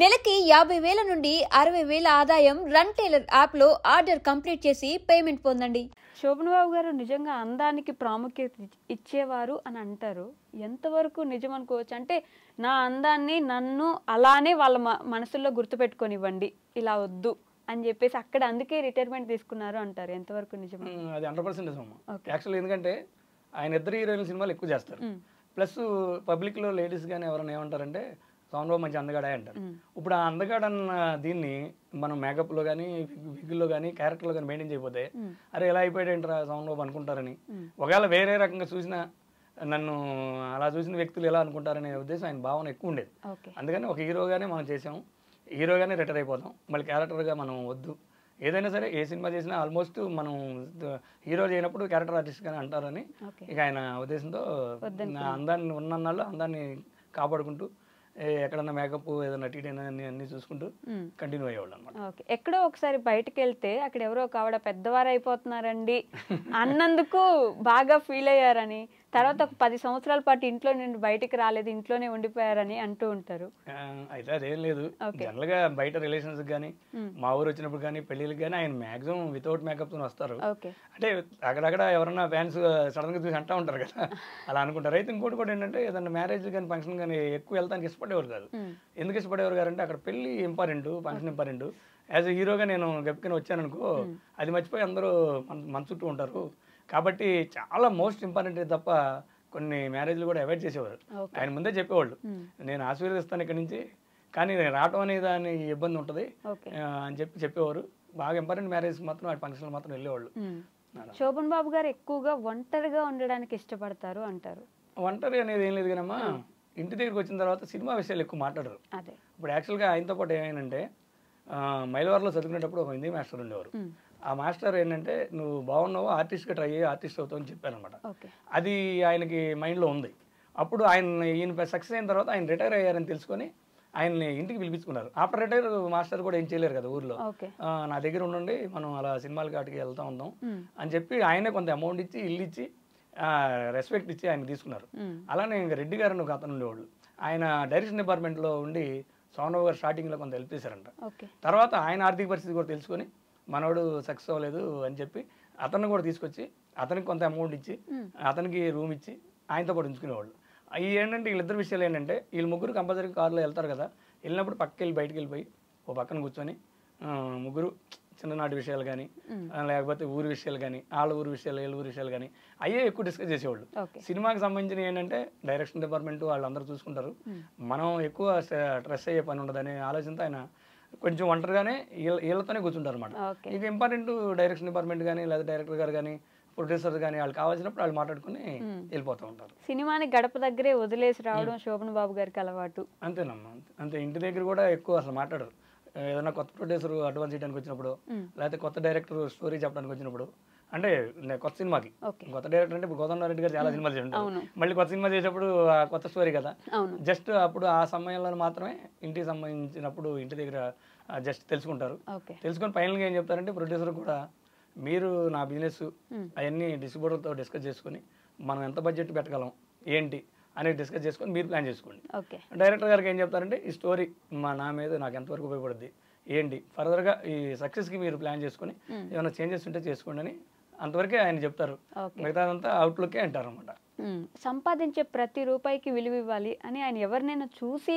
నెలకి 50,000 నుండి 60,000 ఆదాయం రన్ టైలర్ యాప్లో ఆర్డర్ కంప్లీట్ చేసి పేమెంట్ పొందండి. శోభన్ బాబు గారు నిజంగా అందానికి ప్రాముఖ్యత ఇచ్చేవారు అని అంటారు. ఎంతవరకు నిజం అనుకోవచ్చు? అంటే నా అందాన్ని నన్ను అలానే వాళ్ళ మనసుల్లో గుర్తుపెట్టుకొనివ్వండి, ఇలా వద్దు అని చెప్పేసి అక్కడ అందుకే రిటైర్మెంట్ తీసుకున్నారు అంటారు. ఎంతవరకు నిజం? అది 100% నిజం. యాక్చువల్లీ ఎందుకంటే ఆయన ఇద్దరు హీరోయిన్ సినిమాలు ఎక్కువ చేస్తారు. ప్లస్ పబ్లిక్లో లేడీస్ కానీ ఎవరైనా ఏమంటారంటే సౌండ్ బాబు మంచి అందగాడే అంటారు. ఇప్పుడు ఆ అందగాడన్న దీన్ని మనం మేకప్లో కానీ విగ్గుల్లో కానీ క్యారెక్టర్లో కానీ మెయింటైన్ చేయకపోతే అరే ఎలా అయిపోయాడు ఏంట్రా సౌండ్ బాబు అనుకుంటారని, ఒకవేళ వేరే రకంగా చూసినా నన్ను అలా చూసిన వ్యక్తులు ఎలా అనుకుంటారనే ఉద్దేశం ఆయన భావన ఎక్కువ ఉండేది. అందుకని ఒక హీరోగానే మనం చేసాము, హీరోగానే రిటైర్ అయిపోతాం, మళ్ళీ క్యారెక్టర్గా మనం వద్దు. ఏదైనా సరే ఏ సినిమా చేసినా ఆల్మోస్ట్ మనం హీరో చేయనప్పుడు క్యారెక్టర్ ఆర్టిస్ట్ కానీ అంటారని ఇక ఆయన ఉద్దేశంతో అందాన్ని ఉన్నన్నాళ్ళు అందాన్ని కాపాడుకుంటూ ఎక్కడన్నా మేకప్ ఏదైనా టీడైనా అన్ని చూసుకుంటూ కంటిన్యూ అయ్యేవాళ్ళు అనమాట. ఎక్కడో ఒకసారి బయటకు వెళ్తే అక్కడ ఎవరో ఒక ఆవిడ పెద్దవారు అయిపోతున్నారండి అన్నందుకు బాగా ఫీల్ అయ్యారని, తర్వాత ఒక 10 సంవత్సరాల పాటు ఇంట్లో నుండి బయటికి రాలేదు, ఇంట్లోనే ఉండిపోయారని అంటూ ఉంటారు. అయితే అదేం లేదు, జనరల్ గా బయట రిలేషన్స్ కానీ మా ఊరు వచ్చినప్పుడు కానీ పెళ్లికి కానీ ఆయన మాక్సిమం వితౌట్ మేకప్ తో వస్తారు. అంటే అక్కడక్కడ ఎవరన్నా ఫ్యాన్స్ సడన్ గా చూసి అంటా ఉంటారు కదా, అలా అనుకుంటారు. అయితే ఇంకోటి కూడా ఏంటంటే ఏదన్నా మ్యారేజ్ కానీ ఫంక్షన్ కానీ ఎక్కువ వెళ్తానికి ఇష్టపడేవారు కాదు. ఎందుకు ఇష్టపడేవారు గారు అంటే అక్కడ పెళ్లి important, function important. As a హీరోగా నేను గెప్పుకొని వచ్చాను అనుకో, అది మర్చిపోయి అందరూ మన చుట్టూ ఉంటారు కాబట్టి చాలా మోస్ట్ ఇంపార్టెంట్ తప్ప కొన్ని మ్యారేజ్లు కూడా అవాయిడ్ చేసేవారు. ఆయన ముందే చెప్పేవాళ్ళు నేను ఆశీర్వదిస్తాను ఇక్కడి నుంచి, కానీ నేను రావటం అనేది దాని ఇబ్బంది ఉంటుంది అని చెప్పేవారు. బాగా ఇంపార్టెంట్ మ్యారేజ్ మాత్రం ఆ ఫంక్షన్లు మాత్రం వెళ్ళేవాళ్ళు. శోభన్ బాబు గారు ఎక్కువగా ఒంటరిగా ఉండడానికి ఇష్టపడతారు అంటారు. ఒంటరి అనేది ఏం లేదు కానమ్మా, ఇంటి దగ్గరికి వచ్చిన తర్వాత సినిమా విషయాలు ఎక్కువ మాట్లాడరు. ఇప్పుడు యాక్చువల్గా ఆయనతో పాటు ఏమైందంటే మైలవరంలో చదువుకునేటప్పుడు ఒక హిందీ మాస్టర్ ఉండేవారు. ఆ మాస్టర్ ఏంటంటే నువ్వు బాగున్నావు, ఆర్టిస్ట్గా ట్రై అయ్యి ఆర్టిస్ట్ అవుతావు అని చెప్పారనమాట. అది ఆయనకి మైండ్లో ఉంది. అప్పుడు ఈయన సక్సెస్ అయిన తర్వాత ఆయన రిటైర్ అయ్యారని తెలుసుకొని ఆయన్ని ఇంటికి పిలిపించుకున్నారు. ఆఫ్టర్ రిటైర్ మాస్టర్ కూడా ఏం చేయలేరు కదా ఊర్లో, నా దగ్గర ఉండండి మనం అలా సినిమాలకి వాటికి వెళ్తా ఉందాం అని చెప్పి ఆయనే కొంత అమౌంట్ ఇచ్చి ఇల్లు ఇచ్చి రెస్పెక్ట్ ఇచ్చి ఆయన తీసుకున్నారు. అలానే ఇంకా రెడ్డి గారు ఒక అతను ఉండేవాళ్ళు, ఆయన డైరెక్షన్ డిపార్ట్మెంట్లో ఉండి సౌండ్ బాబు గారు స్టార్టింగ్లో కొంత హెల్ప్ చేశారంట. తర్వాత ఆయన ఆర్థిక పరిస్థితి కూడా తెలుసుకొని మనోడు సక్సెస్ అవ్వలేదు అని చెప్పి అతన్ని కూడా తీసుకొచ్చి అతనికి కొంత అమౌంట్ ఇచ్చి అతనికి రూమ్ ఇచ్చి ఆయనతో పాటు ఉంచుకునేవాళ్ళు. ఈ ఏంటంటే వీళ్ళిద్దరు విషయాలు ఏంటంటే వీళ్ళు ముగ్గురు కంపల్సరీ కార్లో వెళ్తారు కదా, వెళ్ళినప్పుడు పక్కకి వెళ్ళి బయటకు వెళ్ళిపోయి ఓ పక్కన కూర్చొని ముగ్గురు చిన్ననాటి విషయాలు కానీ లేకపోతే ఊరి విషయాలు కానీ వాళ్ళ ఊరి విషయాలు వీళ్ళ ఊరి విషయాలు కానీ అయ్యే ఎక్కువ డిస్కస్ చేసేవాళ్ళు. సినిమాకి సంబంధించిన ఏంటంటే డైరెక్షన్ డిపార్ట్మెంట్ వాళ్ళందరూ చూసుకుంటారు, మనం ఎక్కువ స్ట్రెస్ అయ్యే పని ఉండదని ఆలోచనతో ఆయన కొంచెం ఒంటరిగానే వీళ్ళతోనే కూర్చుంటారు అనమాట. ఇక ఇంపార్టెంట్ డైరెక్షన్ డిపార్ట్మెంట్ కానీ లేదా డైరెక్టర్ గారు కానీ ప్రొడ్యూసర్ కానీ వాళ్ళు కావాల్సినప్పుడు వాళ్ళు మాట్లాడుకుని వెళ్ళిపోతూ ఉంటారు. సినిమాని గడప దగ్గరే వదిలేసి రావడం శోభన్ బాబు గారికి అలవాటు. అంతేనమ్మా, అంతే. ఇంటి దగ్గర కూడా ఎక్కువ అసలు మాట్లాడరు. ఏదైనా కొత్త ప్రొడ్యూసర్ అడ్వాన్స్ చేయడానికి వచ్చినప్పుడు లేకపోతే కొత్త డైరెక్టర్ స్టోరీ చెప్పడానికి వచ్చినప్పుడు, అంటే కొత్త సినిమాకి కొత్త డైరెక్టర్ అంటే ఇప్పుడు గోదావరి రెడ్డి గారు చాలా సినిమాలు చేస్తుంటారు, మళ్ళీ కొత్త సినిమా చేసేటప్పుడు కొత్త స్టోరీ కదా, జస్ట్ అప్పుడు ఆ సమయంలో మాత్రమే ఇంటికి సంబంధించినప్పుడు ఇంటి దగ్గర జస్ట్ తెలుసుకుంటారు. తెలుసుకొని ఫైనల్గా ఏం చెప్తారంటే ప్రొడ్యూసర్ కూడా మీరు నా బిజినెస్ అవన్నీ డిస్ట్రిబ్యూటర్తో డిస్కస్ చేసుకుని మనం ఎంత బడ్జెట్ పెట్టగలం ఏంటి అనేది డిస్కస్ చేసుకొని మీరు ప్లాన్ చేసుకోండి. డైరెక్టర్ గారికి ఏం చెప్తారంటే ఈ స్టోరీ నా మీద నాకు ఎంతవరకు ఉపయోగపడుద్ది ఏంటి, ఫర్దర్గా ఈ సక్సెస్కి మీరు ప్లాన్ చేసుకుని ఏమైనా చేంజెస్ ఉంటే చేసుకోండి అని అంతవరకే ఆయన చెప్తారు. మిగతాదంతా అవుట్లుక్కే అంటారు అనమాట. సంపాదించే ప్రతి రూపాయికి విలువ ఇవ్వాలి అని ఆయన ఎవరినైనా చూసి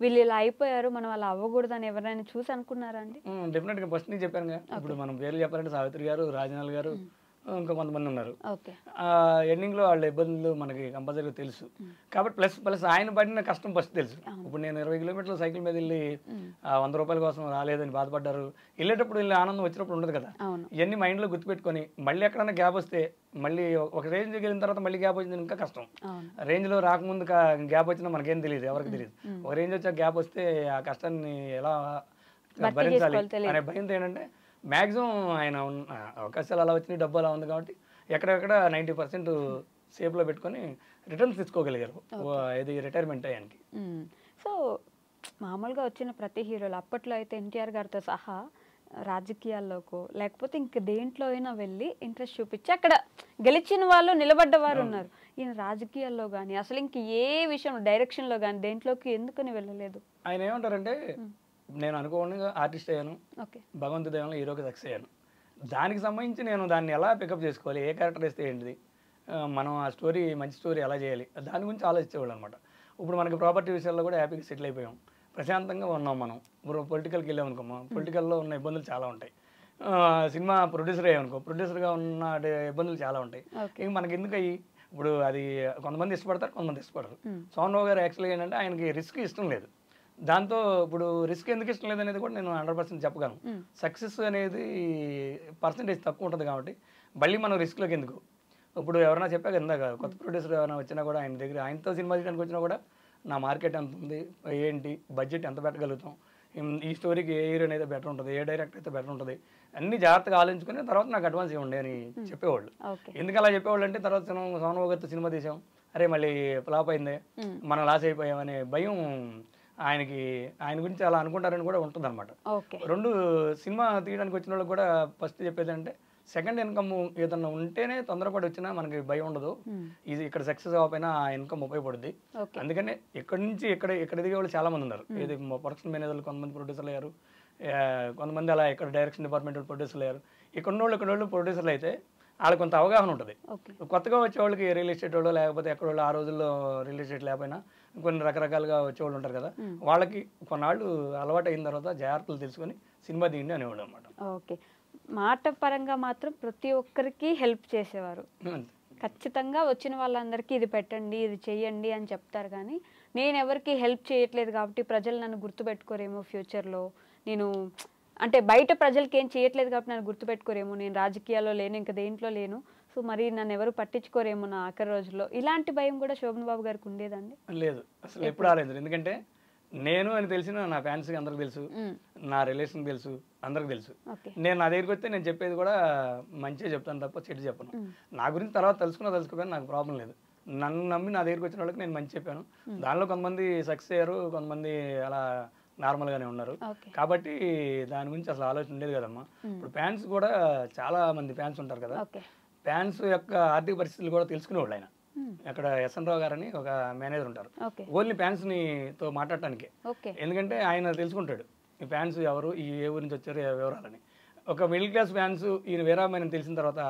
వీళ్ళు ఇలా అయిపోయారు మనం అలా అవ్వకూడదు అని ఎవరైనా చూసి అనుకున్నారా అండి? డెఫినెట్గా ఫస్ట్ నేను చెప్పాను కదా, ఇప్పుడు మనం పేర్లు చెప్పాలంటే సావిత్రి గారు, రాజనాల్ గారు, ఇంకా కొంతమంది ఉన్నారు. ఎండింగ్లో వాళ్ళ ఇబ్బందులు మనకి కంపల్సరీగా తెలుసు కాబట్టి ప్లస్ ఆయన పడిన కష్టం ఫస్ట్ తెలుసు. ఇప్పుడు నేను 20 కిలోమీటర్లు సైకిల్ మీద వెళ్ళి 100 రూపాయల కోసం రాలేదని బాధపడ్డారు, వెళ్ళేటప్పుడు వెళ్ళి ఆనందం వచ్చినప్పుడు ఉండదు కదా, ఇవన్నీ మైండ్లో గుర్తుపెట్టుకొని మళ్ళీ ఎక్కడన్నా గ్యాప్ వస్తే మళ్ళీ ఒక రేంజ్కి వెళ్ళిన తర్వాత మళ్ళీ గ్యాప్ వచ్చింది ఇంకా కష్టం. రేంజ్లో రాకముందు గ్యాప్ వచ్చినా మనకేం తెలియదు, ఎవరికి తెలియదు. ఒక రేంజ్ వచ్చాక గ్యాప్ వస్తే ఆ కష్టాన్ని ఎలా భరించాలి అనే భయంతో ఏంటంటే మ్యాక్సిమం ఆయన అవకాశాలు అలా వచ్చినాయి, డబ్బు అలా ఉంది కాబట్టి ఎక్కడెక్కడ 90% సేఫ్లో పెట్టుకొని రిటర్న్స్ తీసుకోగలిగారు ఇది రిటైర్మెంట్ అయ్యానికి. సో మామూలుగా వచ్చిన ప్రతి హీరోలు అప్పట్లో అయితే ఎన్టీఆర్ గారితో సహా రాజకీయాల్లోకో లేకపోతే ఇంక దేంట్లో అయినా వెళ్ళి ఇంట్రెస్ట్ చూపించి అక్కడ గెలిచిన వాళ్ళు నిలబడ్డవారు ఉన్నారు. ఈయన రాజకీయాల్లో కానీ అసలు ఇంక ఏ విషయం డైరెక్షన్లో కానీ దేంట్లోకి ఎందుకని వెళ్ళలేదు? ఆయన ఏమంటారంటే నేను అనుకోకుండా ఆర్టిస్ట్ అయ్యాను, ఓకే. భగవంతుడి దయ వల్ల హీరోకి సక్సెస్ అయ్యాను. దానికి సంబంధించి నేను దాన్ని ఎలా పికప్ చేసుకోవాలి, ఏ క్యారెక్టర్ ఇస్తే ఏంటిది, మనం ఆ స్టోరీ మంచి స్టోరీ ఎలా చేయాలి, దాని గురించి ఆలోచించేవాళ్ళు అనమాట. ఇప్పుడు మనకి ప్రాపర్టీ విషయాల్లో కూడా హ్యాపీగా సెటిల్ అయిపోయాం, ప్రశాంతంగా ఉన్నాం. మనం ఇప్పుడు పొలిటికల్కి వెళ్ళామనుకోమా, పొలిటికల్లో ఉన్న ఇబ్బందులు చాలా ఉంటాయి. సినిమా ప్రొడ్యూసర్ అయ్యామనుకో, ప్రొడ్యూసర్గా ఉన్న ఇబ్బందులు చాలా ఉంటాయి. ఇంక మనకి ఎందుకు అయ్యి ఇప్పుడు అది కొంతమంది ఇష్టపడతారు, కొంతమంది ఇష్టపడరు. సోమన్ బాబు గారు యాక్చువల్గా ఏంటంటే ఆయనకి రిస్క్ ఇష్టం లేదు. దాంతో ఇప్పుడు రిస్క్ ఎందుకు ఇష్టం లేదు అనేది కూడా నేను 100% చెప్పగలను. సక్సెస్ అనేది పర్సంటేజ్ తక్కువ ఉంటుంది కాబట్టి మళ్ళీ మనం రిస్క్లోకి ఎందుకు. ఇప్పుడు ఎవరైనా చెప్పాక ఇందాక కొత్త ప్రొడ్యూసర్ ఎవరైనా వచ్చినా కూడా ఆయన దగ్గర ఆయనతో సినిమా తీయడానికి వచ్చినా కూడా నా మార్కెట్ ఎంత ఉంది, ఏంటి బడ్జెట్ ఎంత పెట్టగలుగుతాం, ఈ స్టోరీకి ఏ హీరోయిన్ అయితే బెటర్ ఉంటుంది, ఏ డైరెక్టర్ అయితే బెటర్ ఉంటుంది, అన్ని జాగ్రత్తగా ఆలోచించుకుని తర్వాత నాకు అడ్వాన్స్ ఇవ్వండి అని చెప్పేవాళ్ళు. ఎందుకు అలా చెప్పేవాళ్ళు అంటే తర్వాత సోమన్ బాబు గారితో సినిమా తీసాం, అరే మళ్ళీ ఫ్లాప్ అయిందే, మనం లాస్ అయిపోయామనే భయం ఆయనకి, ఆయన గురించి అలా అనుకుంటారని కూడా ఉంటుంది అనమాట. రెండు సినిమా తీయడానికి వచ్చిన వాళ్ళకి కూడా ఫస్ట్ చెప్పేది అంటే సెకండ్ ఇన్కమ్ ఏదన్నా ఉంటేనే తొందరపడి వచ్చినా మనకి భయం ఉండదు, ఇది ఇక్కడ సక్సెస్ అవ్వకపోయినా ఆ ఇన్కమ్ ఉపయోగపడుద్ది. అందుకనే ఎక్కడి నుంచి ఎక్కడ దిగే వాళ్ళు చాలా మంది ఉన్నారు. ఏది ప్రొడక్షన్ మేనేజర్లు కొంతమంది ప్రొడ్యూసర్లు అయ్యారు, కొంతమంది అలా ఇక్కడ డైరెక్షన్ డిపార్ట్మెంట్ ప్రొడ్యూసర్లు అయ్యారు. ఇక్కడ వాళ్ళు ప్రొడ్యూసర్లు అయితే వాళ్ళకి కొంత అవగాహన ఉంటుంది. కొత్తగా వచ్చే వాళ్ళకి రియల్ ఎస్టేట్ వాళ్ళు లేకపోతే ఎక్కడ వాళ్ళు ఆ రోజుల్లో రియల్ ఎస్టేట్ లేకపోయినా కొన్ని రకరకాలుగా వచ్చేవాళ్ళు ఉంటారు కదా, వాళ్ళకి కొన్నాళ్ళు అలవాటు అయిన తర్వాత జాగ్రత్తలు తెలుసుకొని సినిమా తీయండి అనేవాళ్ళు అనమాట. ఓకే. మాట పరంగా మాత్రం ప్రతి ఒక్కరికి హెల్ప్ చేసేవారు. ఖచ్చితంగా వచ్చిన వాళ్ళందరికీ ఇది పెట్టండి, ఇది చెయ్యండి అని చెప్తారు. కానీ నేను ఎవరికి హెల్ప్ చేయట్లేదు కాబట్టి ప్రజలు నన్ను గుర్తుపెట్టుకోరేమో ఫ్యూచర్లో, నేను అంటే బయట ప్రజలకి ఏం చేయట్లేదు కాబట్టి నన్ను గుర్తుపెట్టుకోరేమో, నేను రాజకీయాల్లో లేను, ఇంకా దేంట్లో లేను, సో మరి నన్ను ఎవరు పట్టించుకోరేమో నా ఆఖరి రోజుల్లో, ఇలాంటి భయం కూడా శోభన్ బాబు గారికి ఉండేదండి? లేదు, అసలు ఎప్పుడు రాలేదు. ఎందుకంటే నేను అని తెలిసిన నా ఫ్యాన్స్కి అందరికి తెలుసు, నా రిలేషన్ తెలుసు, అందరికి తెలుసు. నేను నా దగ్గరికి వస్తే నేను చెప్పేది కూడా మంచిగా చెప్తాను తప్ప చెడు చెప్పను. నా గురించి తర్వాత తెలుసుకోకపోయినా నాకు ప్రాబ్లం లేదు. నన్ను నమ్మి నా దగ్గరికి వచ్చిన వాళ్ళకి నేను మంచి చెప్పాను. దానిలో కొంతమంది సక్సెస్ అయ్యారు, కొంతమంది అలా నార్మల్గానే ఉన్నారు. కాబట్టి దాని గురించి అసలు ఆలోచన ఉండేది కదమ్మా. ఇప్పుడు ఫ్యాన్స్ కూడా చాలా మంది ఫ్యాన్స్ ఉంటారు కదా, ఫ్యాన్స్ యొక్క ఆర్థిక పరిస్థితులు కూడా తెలుసుకునేవాళ్ళు. ఆయన అక్కడ ఎస్ఎన్ రావు గారని ఒక మేనేజర్ ఉంటారు, ఓన్లీ ఫ్యాన్స్ని తో మాట్లాడటానికి. ఎందుకంటే ఆయన తెలుసుకుంటాడు ఈ ఫ్యాన్స్ ఎవరు, ఈ ఏ ఊరి నుంచి వచ్చారు, వివరాలని. ఒక మిడిల్ క్లాస్ ఫ్యాన్స్ ఈయన వీరామని తెలిసిన తర్వాత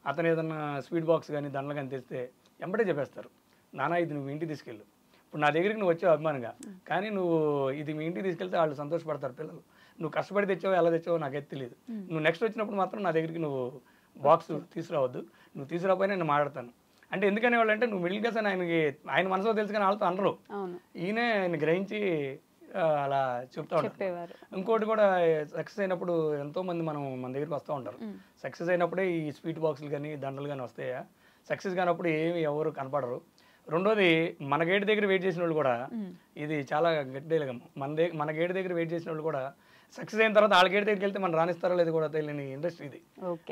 అతను ఏదన్నా స్వీట్ బాక్స్ కానీ దండలు కానీ తెస్తే వెంబడే చెప్పేస్తారు, నానా ఇది నువ్వు ఇంటికి తీసుకెళ్ళు. ఇప్పుడు నా దగ్గరికి నువ్వు వచ్చావు అభిమానంగా, కానీ నువ్వు ఇది మీ ఇంటికి తీసుకెళ్తే వాళ్ళు సంతోషపడతారు పిల్లలు. నువ్వు కష్టపడి తెచ్చావో ఎలా తెచ్చావో నాకైతే తెలియదు. నువ్వు నెక్స్ట్ వచ్చినప్పుడు మాత్రం నా దగ్గరికి నువ్వు బాక్స్ తీసుకురావద్దు, నువ్వు తీసుకురాపోయినా నేను మాట్లాడతాను అంటే. ఎందుకనే వాళ్ళు అంటే నువ్వు మిడిల్ క్లాస్ అని ఆయన మనసులో తెలుసు కానీ వాళ్ళతో అనరు. ఈయనే ఆయన గ్రహించి అలా చెప్తా ఉంటారు. ఇంకోటి కూడా సక్సెస్ అయినప్పుడు ఎంతో మంది మన దగ్గరికి వస్తూ ఉంటారు. సక్సెస్ అయినప్పుడే ఈ స్వీట్ బాక్సులు కానీ దండలు కానీ వస్తాయా, సక్సెస్ కానప్పుడు ఏమి ఎవరు కనపడరు. రెండోది మన గేట్ దగ్గర వెయిట్ చేసిన వాళ్ళు కూడా, ఇది చాలా గట్టిగా మన గేట్ దగ్గర వెయిట్ చేసిన వాళ్ళు కూడా సక్సెస్ అయిన తర్వాత వాళ్ళ గేట్ దగ్గరికి వెళ్తే మనం రాణిస్తారో లేదు కూడా తెలియని ఇండస్ట్రీ ఇది.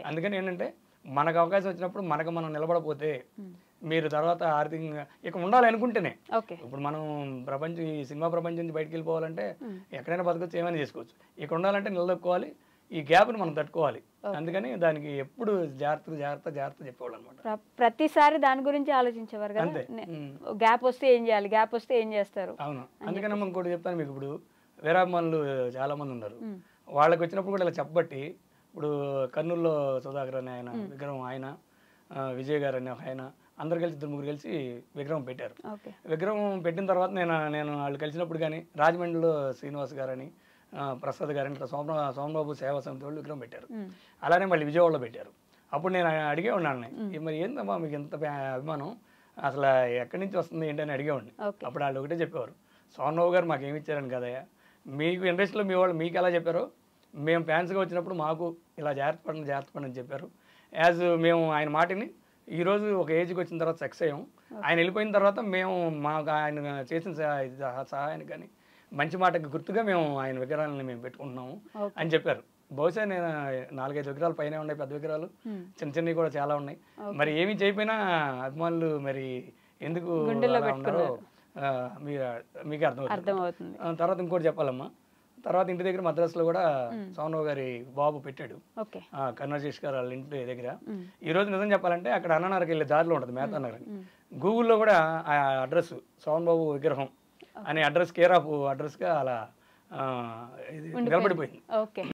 అందుకని ఏంటంటే మనకు అవకాశం వచ్చినప్పుడు మనకు మనం నిలబడపోతే మీరు తర్వాత ఆర్థికంగా ఇక ఉండాలి అనుకుంటేనే. ఇప్పుడు మనం ఈ సినిమా ప్రపంచం నుంచి బయటకు వెళ్ళిపోవాలంటే ఎక్కడైనా బతకొచ్చు, ఏమైనా చేసుకోవచ్చు. ఇక ఉండాలంటే నిలదొక్కోవాలి, ఈ గ్యాప్ని మనం తట్టుకోవాలి. అందుకని దానికి ఎప్పుడు జాగ్రత్త చెప్పేవాళ్ళు అనమాట. ప్రతిసారి దాని గురించి ఆలోచించేవారు కదా, గ్యాప్ వస్తే ఏం చేయాలి, గ్యాప్ వస్తే ఏం చేస్తారు. అవును, అందుకని మనం కూడా చెప్తాను మీకు. ఇప్పుడు వీరాభిమానులు చాలా మంది ఉన్నారు, వాళ్ళకి వచ్చినప్పుడు కూడా ఇలా చెప్పబట్టి, ఇప్పుడు కర్నూలులో సుధాకర్ అని ఆయన విగ్రహం, ఆయన విజయ్ గారు అని ఆయన, అందరు కలిసి 2-3 కలిసి విగ్రహం పెట్టారు. విగ్రహం పెట్టిన తర్వాత నేను వాళ్ళు కలిసినప్పుడు కానీ రాజమండ్రిలో శ్రీనివాస్ గారని, ప్రసాద్ గారని, ఇట్లా సోమబాబు సేవా సమితి వాళ్ళు విగ్రహం పెట్టారు. అలానే మళ్ళీ విజయవాడలో పెట్టారు. అప్పుడు నేను అడిగే ఉన్నాను, మరి ఏందమ్మా మీకు ఎంత అభిమానం, అసలు ఎక్కడి నుంచి వస్తుంది ఏంటని అడిగేవాడిని. అప్పుడు వాళ్ళు ఒకటే చెప్పేవారు, సోమబాబు గారు మాకు ఏమి ఇచ్చారని కదయ్యా, మీకు ఇండస్ట్రీలో మీ వాళ్ళు మీకు ఎలా చెప్పారో మేము ఫ్యాన్స్గా వచ్చినప్పుడు మాకు ఇలా జాగ్రత్త పడని అని చెప్పారు. యాజ్ మేము ఆయన మాటని ఈరోజు ఒక ఏజ్కి వచ్చిన తర్వాత సక్సెస్ అయ్యాం. ఆయన వెళ్ళిపోయిన తర్వాత మేము మాకు ఆయన చేసిన సహాయానికి కానీ మంచి మాటకి గుర్తుగా మేము ఆయన విగ్రహాలను మేము పెట్టుకుంటున్నాము అని చెప్పారు. బహుశా నేను 4-5 విగ్రహాలు పైన ఉన్నాయి, పెద్ద విగ్రహాలు, చిన్నవి కూడా చాలా ఉన్నాయి. మరి ఏమి చేయకపోయినా అభిమానులు మరి ఎందుకు ఉన్నారో మీకే అర్థమవుతుంది. తర్వాత ఇంకోటి చెప్పాలమ్మా, తర్వాత ఇంటి దగ్గర మద్రాసులో కూడా సోమరావు గారి బాబు పెట్టాడు, కన్నర్జేష్ గారు వాళ్ళ ఇంటి దగ్గర. ఈ రోజు నిజం చెప్పాలంటే అక్కడ అన్ననగర్కి వెళ్ళే దారిలో ఉంటుంది, మేతా నగర్. గూగుల్లో కూడా ఆ అడ్రస్ సోమన్ బాబు విగ్రహం అనే అడ్రస్ కేర్ ఆఫ్ అడ్రస్గా అలా ఇది నిలబడిపోయింది. ఓకే.